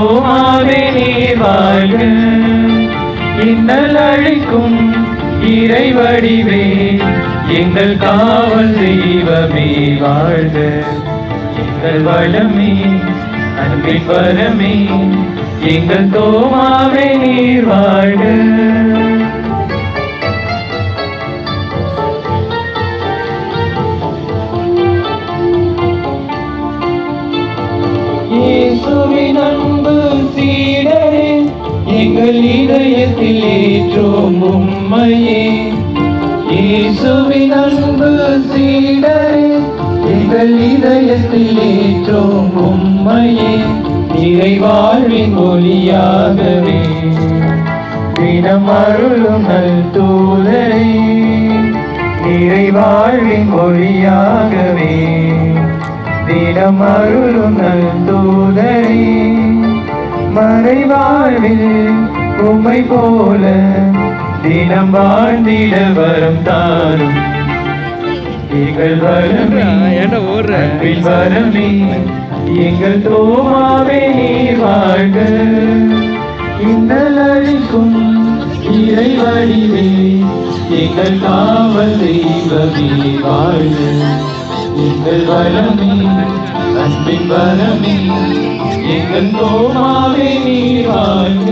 ஓமாவே நீர் வாழ்க. இன்னல் அழிக்கும் இறைவடிவே எங்கள் காவல் தெய்வமே வாழ்க. எங்கள் வளமே அன்பின் வரமே எங்கள் தோமாவே நீர் வாழ்க. இயேசுவின் அன்பு சீடரே எங்கள் இதயத்தில் ஏற்றோம் உம்மையே. இயேசுவின் அன்பு சீடரே எங்கள் இதயத்தில் ஏற்றோம் உம்மையே. இறைவாழ்வின் ஒளியாகவே தினம் அருளும் நல் தூதரே. இறைவாழ்வின் ஒளியாகவே தினம் அருளும் நல் தூதரே. மறைவாழ்வில் உம்மை போல தினம் வாழ்ந்திட வரம் தாரும் எங்கள் வரமே அன்பின் வரமே எங்கள் தோமாவே நீர் வாழ்க. இன்னல் அழிக்கும் இறைவடிவே எங்கள் காவல் தெய்வமே வாழ்க. எங்கள் வரமே அன்பின் வரமே எங்கள் தோமாவே நீர் வாழ்க.